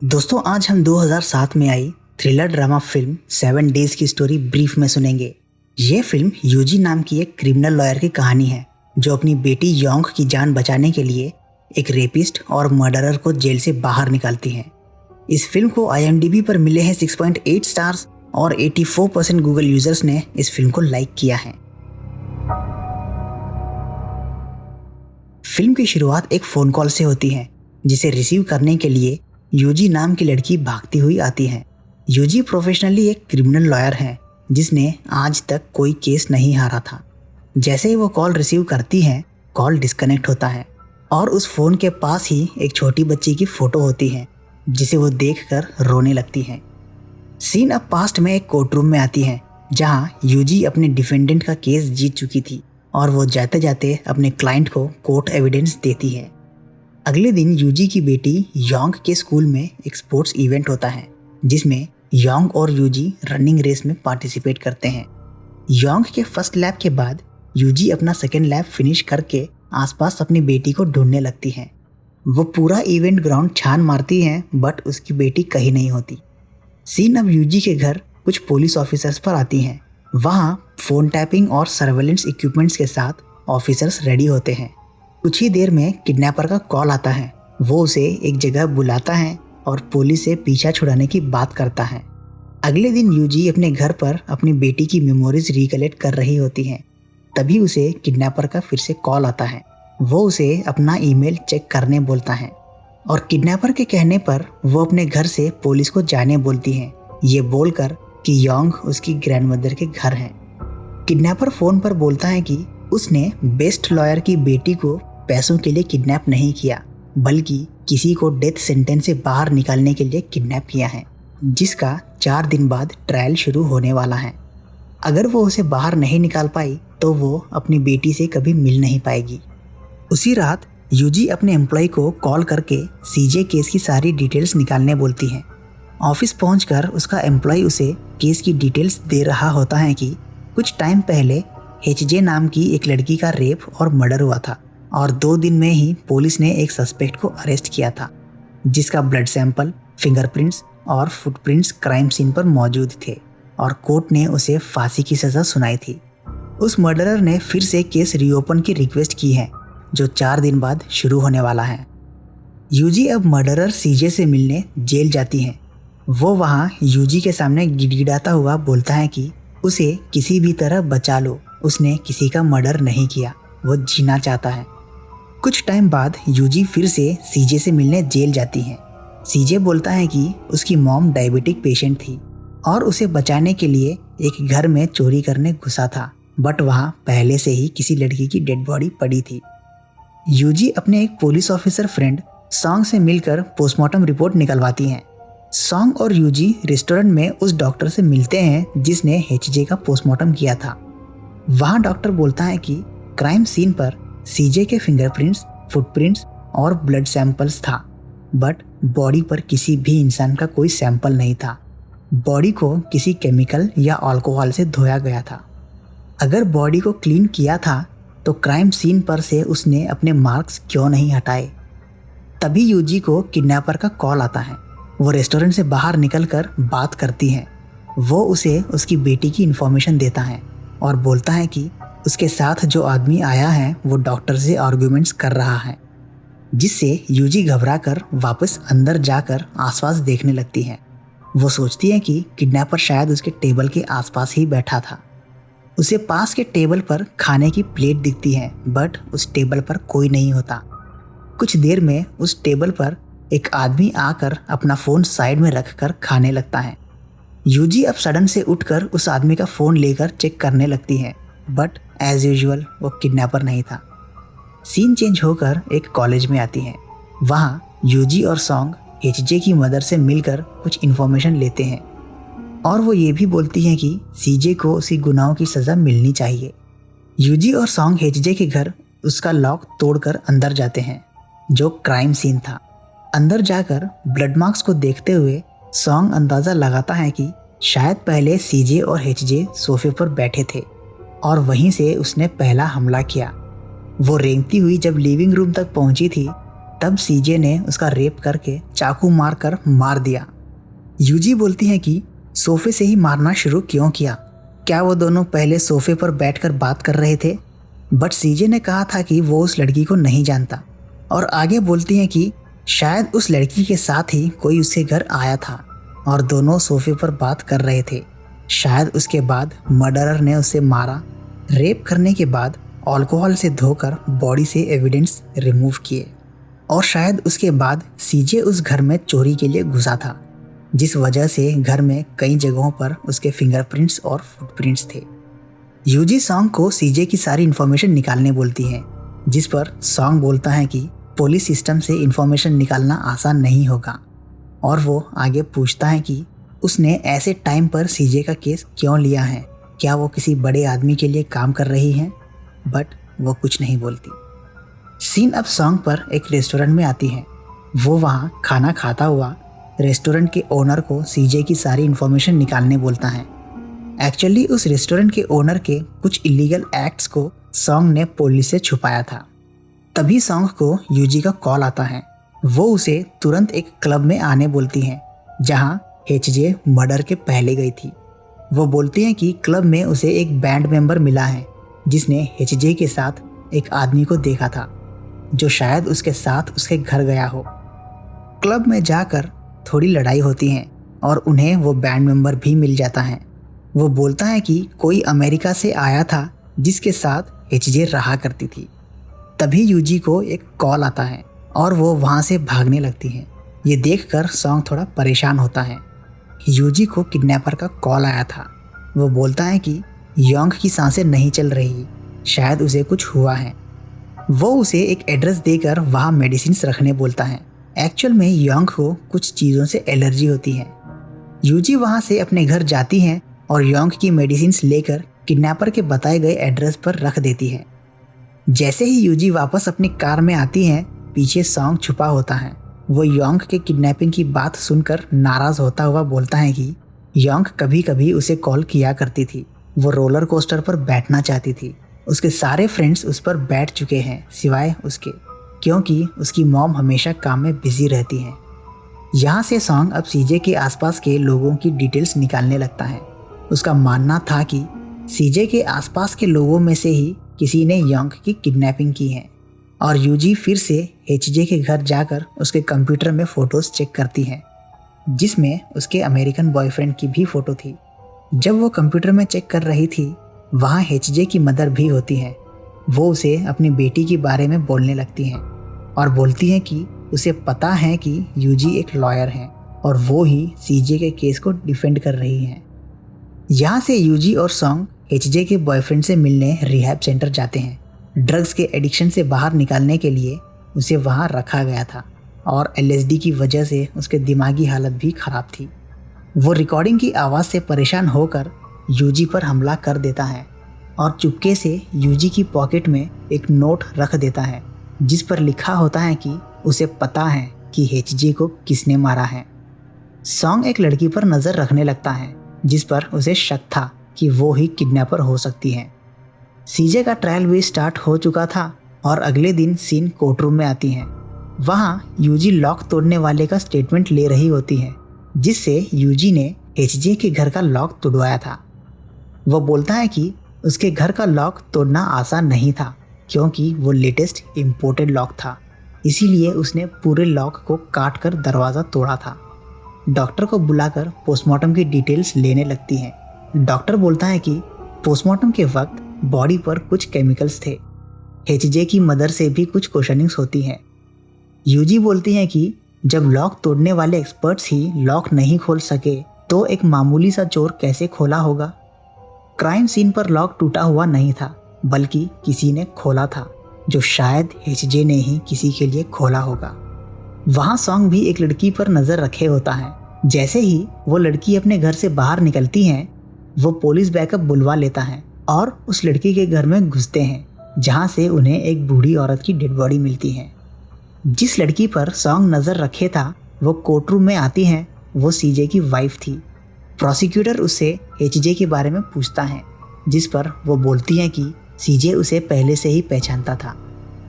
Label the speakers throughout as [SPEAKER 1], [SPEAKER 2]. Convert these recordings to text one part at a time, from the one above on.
[SPEAKER 1] दोस्तों आज हम 2007 में आई थ्रिलर ड्रामा फिल्म 7 डेज की स्टोरी ब्रीफ में सुनेंगे। ये फिल्म यूजी नाम की एक क्रिमिनल लॉयर की कहानी है जो अपनी बेटी योंग की जान बचाने के लिए एक रेपिस्ट और मर्डरर को जेल से बाहर निकालती है। इस फिल्म को IMDb पर मिले हैं 6.8 स्टार्स और 84% गूगल यूजर्स ने इस फिल्म को लाइक किया है। फिल्म की शुरुआत एक फ़ोन कॉल से होती है जिसे रिसीव करने के लिए यूजी नाम की लड़की भागती हुई आती है। यूजी प्रोफेशनली एक क्रिमिनल लॉयर है जिसने आज तक कोई केस नहीं हारा था। जैसे ही वो कॉल रिसीव करती है, कॉल डिस्कनेक्ट होता है और उस फ़ोन के पास ही एक छोटी बच्ची की फ़ोटो होती है जिसे वो देखकर रोने लगती है। सीन अब पास्ट में एक कोर्ट रूम में आती है जहां यूजी अपने डिफेंडेंट का केस जीत चुकी थी और वो जाते जाते अपने क्लाइंट को कोर्ट एविडेंस देती है। अगले दिन यूजी की बेटी योंग के स्कूल में एक स्पोर्ट्स इवेंट होता है जिसमें योंग और यूजी रनिंग रेस में पार्टिसिपेट करते हैं। योंग के फर्स्ट लैप के बाद यूजी अपना सेकेंड लैप फिनिश करके आसपास अपनी बेटी को ढूंढने लगती है। वो पूरा इवेंट ग्राउंड छान मारती है बट उसकी बेटी कहीं नहीं होती। सीन अब यूजी के घर कुछ पुलिस ऑफिसर्स पर आती हैं। वहाँ फ़ोन टैपिंग और सर्वेलेंस इक्विपमेंट्स के साथ ऑफिसर्स रेडी होते हैं। कुछ ही देर में किडनैपर का कॉल आता है। वो उसे एक जगह बुलाता है और पुलिस से पीछा छुड़ाने की बात करता है। अगले दिन यूजी अपने घर पर अपनी बेटी की मेमोरीज रिकलेक्ट कर रही होती हैं। तभी उसे किडनैपर का फिर से कॉल आता है। वो उसे अपना ईमेल चेक करने बोलता है और किडनैपर के कहने पर वो अपने घर से पुलिस को जाने बोलती है, ये बोलकर कि योंग उसकी ग्रैंडमदर के घर है। किडनैपर फ़ोन पर बोलता है कि उसने बेस्ट लॉयर की बेटी को पैसों के लिए किडनैप नहीं किया बल्कि किसी को डेथ सेंटेंस से बाहर निकालने के लिए किडनैप किया है, जिसका 4 दिन बाद ट्रायल शुरू होने वाला है। अगर वो उसे बाहर नहीं निकाल पाई तो वो अपनी बेटी से कभी मिल नहीं पाएगी। उसी रात यूजी अपने एम्प्लॉय को कॉल करके सीजे केस की सारी डिटेल्स निकालने बोलती है। ऑफिस पहुंचकर उसका एम्प्लॉय उसे केस की डिटेल्स दे रहा होता है कि कुछ टाइम पहले HJ नाम की एक लड़की का रेप और मर्डर हुआ था और 2 दिन में ही पुलिस ने एक सस्पेक्ट को अरेस्ट किया था जिसका ब्लड सैंपल, फिंगरप्रिंट्स और फुटप्रिंट्स क्राइम सीन पर मौजूद थे और कोर्ट ने उसे फांसी की सज़ा सुनाई थी। उस मर्डरर ने फिर से केस रीओपन की रिक्वेस्ट की है जो 4 दिन बाद शुरू होने वाला है। यूजी अब मर्डरर सीजे से मिलने जेल जाती हैं। वो वहाँ यूजी के सामने गिड़गिड़ाता हुआ बोलता है कि उसे किसी भी तरह बचा लो, उसने किसी का मर्डर नहीं किया, वो जीना चाहता है। कुछ टाइम बाद यूजी फिर से सीजे से मिलने जेल जाती है। सीजे बोलता है कि उसकी मॉम डायबिटिक पेशेंट थी और उसे बचाने के लिए एक घर में चोरी करने घुसा था बट वहाँ पहले से ही किसी लड़की की डेड बॉडी पड़ी थी। यूजी अपने एक पुलिस ऑफिसर फ्रेंड सॉन्ग से मिलकर पोस्टमार्टम रिपोर्ट निकलवाती हैं। सॉन्ग और यूजी रेस्टोरेंट में उस डॉक्टर से मिलते हैं जिसने HJ का पोस्टमार्टम किया था। वहाँ डॉक्टर बोलता है कि क्राइम सीन पर सीजे के फिंगरप्रिंट्स, फुटप्रिंट्स और ब्लड सैंपल्स था बट बॉडी पर किसी भी इंसान का कोई सैंपल नहीं था। बॉडी को किसी केमिकल या अल्कोहल से धोया गया था। अगर बॉडी को क्लीन किया था तो क्राइम सीन पर से उसने अपने मार्क्स क्यों नहीं हटाए। तभी यूजी को किडनैपर का कॉल आता है। वो रेस्टोरेंट से बाहर निकलकर बात करती है। वो उसे उसकी बेटी की इन्फॉर्मेशन देता है और बोलता है कि उसके साथ जो आदमी आया है वो डॉक्टर से आर्ग्यूमेंट्स कर रहा है, जिससे यूजी घबराकर वापस अंदर जाकर आसपास देखने लगती है। वो सोचती है कि किडनैपर शायद उसके टेबल के आसपास ही बैठा था। उसे पास के टेबल पर खाने की प्लेट दिखती है बट उस टेबल पर कोई नहीं होता। कुछ देर में उस टेबल पर एक आदमी आकर अपना फ़ोन साइड में रखकर खाने लगता है। यूजी अब सडन से उठकर उस आदमी का फ़ोन लेकर चेक करने लगती है बट एज यूजुअल वो किडनैपर नहीं था। सीन चेंज होकर एक कॉलेज में आती है। वहाँ यूजी और सॉन्ग HJ की मदर से मिलकर कुछ इन्फॉर्मेशन लेते हैं और वो ये भी बोलती हैं कि सीजे को उसकी गुनाहों की सज़ा मिलनी चाहिए। यूजी और सॉन्ग HJ के घर उसका लॉक तोड़कर अंदर जाते हैं जो क्राइम सीन था। अंदर जाकर ब्लड मार्क्स को देखते हुए सॉन्ग अंदाज़ा लगाता है कि शायद पहले सीजे और HJ सोफे पर बैठे थे और वहीं से उसने पहला हमला किया। वो रेंगती हुई जब लिविंग रूम तक पहुंची थी तब सीजे ने उसका रेप करके चाकू मारकर मार दिया। यूजी बोलती है कि सोफे से ही मारना शुरू क्यों किया, क्या वो दोनों पहले सोफे पर बैठकर बात कर रहे थे? बट सीजे ने कहा था कि वो उस लड़की को नहीं जानता और आगे बोलती हैं कि शायद उस लड़की के साथ ही कोई उसके घर आया था और दोनों सोफे पर बात कर रहे थे। शायद उसके बाद मर्डरर ने उसे मारा, रेप करने के बाद अल्कोहल से धोकर बॉडी से एविडेंस रिमूव किए और शायद उसके बाद सीजे उस घर में चोरी के लिए घुसा था, जिस वजह से घर में कई जगहों पर उसके फिंगरप्रिंट्स और फुटप्रिंट्स थे। यूजी सॉन्ग को सीजे की सारी इन्फॉर्मेशन निकालने बोलती है, जिस पर सॉन्ग बोलता है कि पुलिस सिस्टम से इन्फॉर्मेशन निकालना आसान नहीं होगा और वो आगे पूछता है कि उसने ऐसे टाइम पर सीजे का केस क्यों लिया है, क्या वो किसी बड़े आदमी के लिए काम कर रही हैं? बट वो कुछ नहीं बोलती। सीन अब सॉन्ग पर एक रेस्टोरेंट में आती है। वो वहाँ खाना खाता हुआ रेस्टोरेंट के ओनर को सीजे की सारी इन्फॉर्मेशन निकालने बोलता है। एक्चुअली उस रेस्टोरेंट के ओनर के कुछ इलीगल एक्ट्स को सॉन्ग ने पुलिस से छुपाया था। तभी सॉन्ग को यूजी का कॉल आता है। वो उसे तुरंत एक क्लब में आने बोलती है जहां एचजे मर्डर के पहले गई थी। वो बोलती है कि क्लब में उसे एक बैंड मेंबर मिला है जिसने एचजे के साथ एक आदमी को देखा था जो शायद उसके साथ उसके घर गया हो। क्लब में जाकर थोड़ी लड़ाई होती है और उन्हें वो बैंड मेंबर भी मिल जाता है। वो बोलता है कि कोई अमेरिका से आया था जिसके साथ एचजे रहा करती थी। तभी यूजी को एक कॉल आता है और वो वहाँ से भागने लगती है। ये देखकर सॉन्ग थोड़ा परेशान होता है। यूजी को किडनैपर का कॉल आया था। वो बोलता है कि योंग की सांसें नहीं चल रही, शायद उसे कुछ हुआ है। वो उसे एक एड्रेस देकर वहाँ मेडिसिन्स रखने बोलता है। एक्चुअल में योंग को कुछ चीज़ों से एलर्जी होती है। यूजी वहाँ से अपने घर जाती है और योंग की मेडिसिन्स लेकर किडनैपर के बताए गए एड्रेस पर रख देती है। जैसे ही यूजी वापस अपनी कार में आती है, पीछे सॉन्ग छुपा होता है। वो योंग के किडनैपिंग की बात सुनकर नाराज होता हुआ बोलता है कि योंग कभी कभी उसे कॉल किया करती थी। वो रोलर कोस्टर पर बैठना चाहती थी। उसके सारे फ्रेंड्स उस पर बैठ चुके हैं सिवाय उसके, क्योंकि उसकी मॉम हमेशा काम में बिजी रहती हैं। यहाँ से सॉन्ग अब सीजे के आसपास के लोगों की डिटेल्स निकालने लगता है। उसका मानना था कि सीजे के आसपास के लोगों में से ही किसी ने योंग की किडनैपिंग की है और यूजी फिर से एचजे के घर जाकर उसके कंप्यूटर में फ़ोटोज़ चेक करती है, जिसमें उसके अमेरिकन बॉयफ्रेंड की भी फ़ोटो थी। जब वो कंप्यूटर में चेक कर रही थी, वहाँ एचजे की मदर भी होती है। वो उसे अपनी बेटी के बारे में बोलने लगती हैं और बोलती हैं कि उसे पता है कि यूजी एक लॉयर हैं और वो ही सीजे के केस को डिफेंड कर रही हैं। यहाँ से यूजी और सॉन्ग एचजे के बॉयफ्रेंड से मिलने रिहैब सेंटर जाते हैं। ड्रग्स के एडिक्शन से बाहर निकालने के लिए उसे वहाँ रखा गया था और एलएसडी की वजह से उसके दिमागी हालत भी ख़राब थी। वो रिकॉर्डिंग की आवाज़ से परेशान होकर यूजी पर हमला कर देता है और चुपके से यूजी की पॉकेट में एक नोट रख देता है जिस पर लिखा होता है कि उसे पता है कि एचजे को किसने मारा है। सॉन्ग एक लड़की पर नज़र रखने लगता है जिस पर उसे शक था कि वो ही किडनैपर हो सकती है। सीजे का ट्रायल भी स्टार्ट हो चुका था और अगले दिन सीन कोर्ट रूम में आती है। वहाँ यूजी लॉक तोड़ने वाले का स्टेटमेंट ले रही होती है, जिससे यूजी ने एचजे के घर का लॉक तोड़वाया था। वो बोलता है कि उसके घर का लॉक तोड़ना आसान नहीं था क्योंकि वो लेटेस्ट इम्पोर्टेड लॉक था, इसीलिए उसने पूरे लॉक को काट कर दरवाज़ा तोड़ा था। डॉक्टर को बुलाकर पोस्टमार्टम की डिटेल्स लेने लगती हैं। डॉक्टर बोलता है कि पोस्टमार्टम के वक्त बॉडी पर कुछ केमिकल्स थे। एचजे की मदर से भी कुछ क्वेश्चनिंग्स होती हैं। यूजी बोलती हैं कि जब लॉक तोड़ने वाले एक्सपर्ट्स ही लॉक नहीं खोल सके तो एक मामूली सा चोर कैसे खोला होगा। क्राइम सीन पर लॉक टूटा हुआ नहीं था, बल्कि किसी ने खोला था, जो शायद एचजे ने ही किसी के लिए खोला होगा। वहाँ सॉन्ग भी एक लड़की पर नज़र रखे होता है। जैसे ही वो लड़की अपने घर से बाहर निकलती है, वो पुलिस बैकअप बुलवा लेता है और उस लड़की के घर में घुसते हैं, जहाँ से उन्हें एक बूढ़ी औरत की डेड बॉडी मिलती है। जिस लड़की पर सॉन्ग नज़र रखे था वो कोर्ट रूम में आती है। वो सीजे की वाइफ थी। प्रोसिक्यूटर उससे एचजे के बारे में पूछता है, जिस पर वो बोलती है कि सीजे उसे पहले से ही पहचानता था।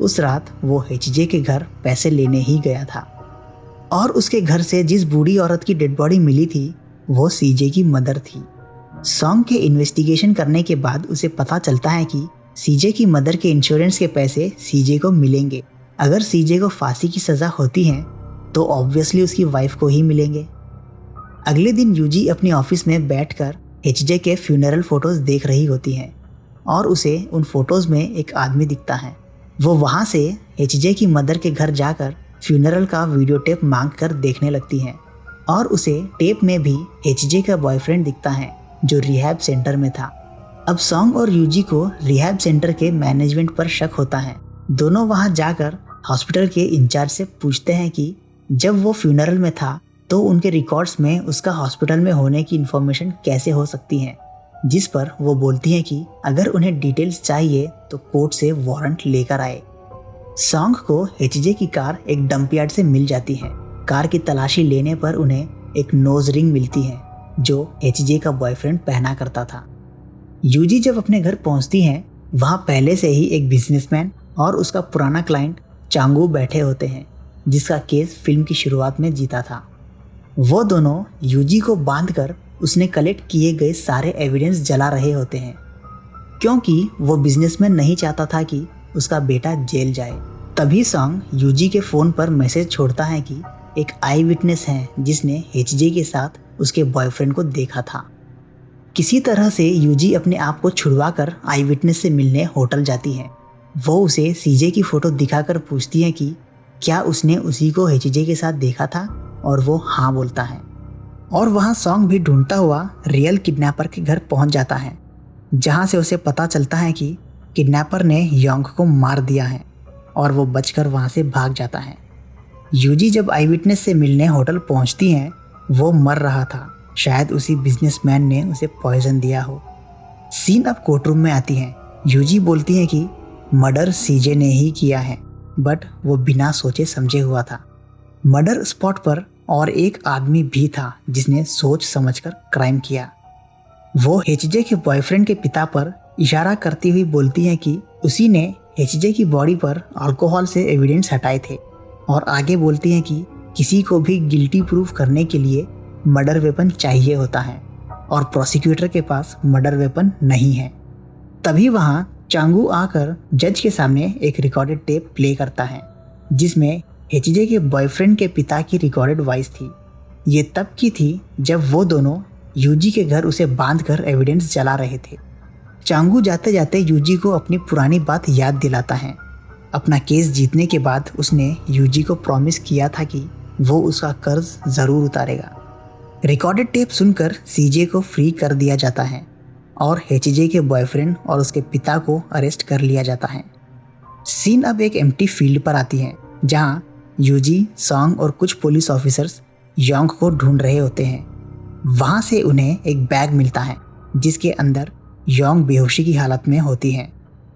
[SPEAKER 1] उस रात वो एचजे के घर पैसे लेने ही गया था और उसके घर से जिस बूढ़ी औरत की डेड बॉडी मिली थी वो सीजे की मदर थी। सॉन्ग के इन्वेस्टिगेशन करने के बाद उसे पता चलता है कि सीजे की मदर के इंश्योरेंस के पैसे सीजे को मिलेंगे। अगर सीजे को फांसी की सज़ा होती है तो ऑब्वियसली उसकी वाइफ को ही मिलेंगे। अगले दिन यूजी अपने ऑफिस में बैठकर एचजे के फ्यूनरल फोटोज देख रही होती हैं और उसे उन फोटोज में एक आदमी दिखता है। वो वहाँ से एचजे की मदर के घर जाकर फ्यूनरल का वीडियो टेप मांग कर देखने लगती हैं और उसे टेप में भी एचजे का बॉयफ्रेंड दिखता है जो रिहैब सेंटर में था। अब सॉन्ग और यूजी को रिहैब सेंटर के मैनेजमेंट पर शक होता है। दोनों वहां जाकर हॉस्पिटल के इंचार्ज से पूछते हैं कि जब वो फ्यूनरल में था तो उनके रिकॉर्ड्स में उसका हॉस्पिटल में होने की इन्फॉर्मेशन कैसे हो सकती है, जिस पर वो बोलती हैं कि अगर उन्हें डिटेल्स चाहिए तो कोर्ट से वारंट लेकर आए। सॉन्ग को एचजे की कार एक डंपयार्ड से मिल जाती है। कार की तलाशी लेने पर उन्हें एक नोज रिंग मिलती है जो एचजे का बॉयफ्रेंड पहना करता था। यूजी जब अपने घर पहुंचती हैं वहां पहले से ही एक बिजनेसमैन और उसका पुराना क्लाइंट चांगू बैठे होते हैं जिसका केस फिल्म की शुरुआत में जीता था। वो दोनों यूजी को बांधकर उसने कलेक्ट किए गए सारे एविडेंस जला रहे होते हैं क्योंकि वो बिजनेसमैन नहीं चाहता था कि उसका बेटा जेल जाए। तभी सॉन्ग यूजी के फ़ोन पर मैसेज छोड़ता है कि एक आई विटनेस है जिसने एचजे के साथ उसके बॉयफ्रेंड को देखा था। किसी तरह से यूजी अपने आप को छुड़वाकर आई विटनेस से मिलने होटल जाती है। वो उसे सीजे की फ़ोटो दिखाकर पूछती है कि क्या उसने उसी को एचजे के साथ देखा था और वो हाँ बोलता है। और वहाँ सॉन्ग भी ढूंढता हुआ रियल किडनैपर के घर पहुँच जाता है जहाँ से उसे पता चलता है कि किडनैपर ने योंग को मार दिया है और वो बचकर वहाँ से भाग जाता है। यूजी जब आई विटनेस से मिलने होटल पहुँचती हैं वो मर रहा था। शायद उसी बिजनेसमैन ने उसे पॉइजन दिया हो। सीन अब कोर्टरूम में आती है। यूजी बोलती है कि मर्डर सीजे ने ही किया है बट वो बिना सोचे समझे हुआ था। मर्डर स्पॉट पर और एक आदमी भी था जिसने सोच समझकर क्राइम किया। वो एचजे के बॉयफ्रेंड के पिता पर इशारा करती हुई बोलती है कि उसी ने एचजे की बॉडी पर अल्कोहल से एविडेंस हटाए थे और आगे बोलती है कि किसी को भी गिल्टी प्रूफ करने के लिए मर्डर वेपन चाहिए होता है और प्रोसिक्यूटर के पास मर्डर वेपन नहीं है। तभी वहाँ चांगू आकर जज के सामने एक रिकॉर्डेड टेप प्ले करता है जिसमें एचजे के बॉयफ्रेंड के पिता की रिकॉर्डेड वॉइस थी। ये तब की थी जब वो दोनों यूजी के घर उसे बांधकर एविडेंस जला रहे थे। चांगू जाते जाते यूजी को अपनी पुरानी बात याद दिलाता है। अपना केस जीतने के बाद उसने यूजी को प्रॉमिस किया था कि वो उसका कर्ज ज़रूर उतारेगा। रिकॉर्डेड टेप सुनकर सीजे को फ्री कर दिया जाता है और एचजे के बॉयफ्रेंड और उसके पिता को अरेस्ट कर लिया जाता है। सीन अब एक एम्प्टी फील्ड पर आती है जहां यूजी, सॉन्ग और कुछ पुलिस ऑफिसर्स योंग को ढूंढ रहे होते हैं। वहां से उन्हें एक बैग मिलता है जिसके अंदर योंग बेहोशी की हालत में होती है।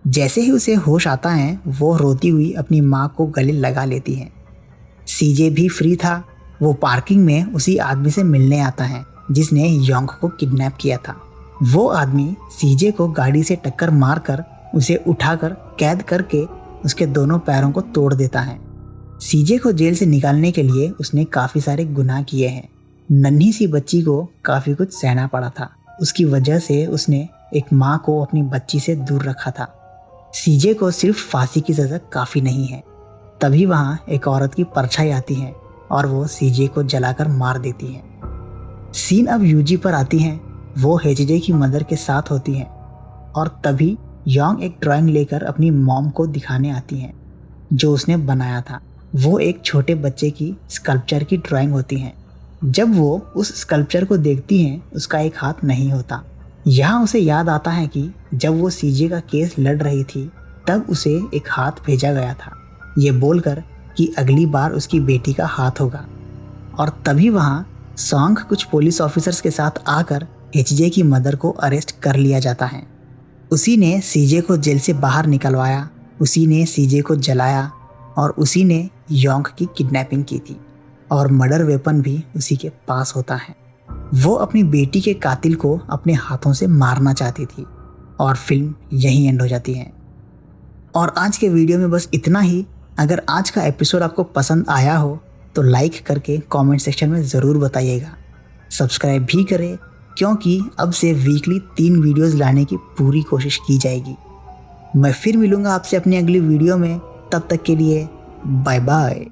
[SPEAKER 1] जैसे ही उसे होश आता है वो रोती हुई अपनी माँ को गले लगा लेती है। सीजे भी फ्री था। वो पार्किंग में उसी आदमी से मिलने आता है जिसने योंग को किडनैप किया था। वो आदमी सीजे को गाड़ी से टक्कर मारकर उसे उठाकर कैद करके उसके दोनों पैरों को तोड़ देता है। सीजे को जेल से निकालने के लिए उसने काफ़ी सारे गुनाह किए हैं। नन्ही सी बच्ची को काफ़ी कुछ सहना पड़ा था। उसकी वजह से उसने एक माँ को अपनी बच्ची से दूर रखा था। सीजे को सिर्फ फांसी की सज़ा काफ़ी नहीं है। तभी वहाँ एक औरत की परछाई आती है और वो सीजे को जलाकर मार देती है। सीन अब यूजी पर आती हैं। वो एचजे की मदर के साथ होती हैं और तभी योंग एक ड्राइंग लेकर अपनी मॉम को दिखाने आती हैं जो उसने बनाया था। वो एक छोटे बच्चे की स्कल्पचर की ड्राइंग होती है। जब वो उस स्कल्पचर को देखती हैं उसका एक हाथ नहीं होता। यहाँ उसे याद आता है कि जब वो सीजे का केस लड़ रही थी तब उसे एक हाथ भेजा गया था, ये बोलकर कि अगली बार उसकी बेटी का हाथ होगा। और तभी वहाँ सॉन्ग कुछ पुलिस ऑफिसर्स के साथ आकर एचजे की मदर को अरेस्ट कर लिया जाता है। उसी ने सीजे को जेल से बाहर निकलवाया, उसी ने सीजे को जलाया और उसी ने योंग की किडनैपिंग की थी और मर्डर वेपन भी उसी के पास होता है। वो अपनी बेटी के कातिल को अपने हाथों से मारना चाहती थी और फिल्म यहीं एंड हो जाती है। और आज के वीडियो में बस इतना ही। अगर आज का एपिसोड आपको पसंद आया हो तो लाइक करके कमेंट सेक्शन में ज़रूर बताइएगा। सब्सक्राइब भी करें, क्योंकि अब से वीकली 3 वीडियोस लाने की पूरी कोशिश की जाएगी। मैं फिर मिलूँगा आपसे अपनी अगली वीडियो में। तब तक के लिए बाय बाय।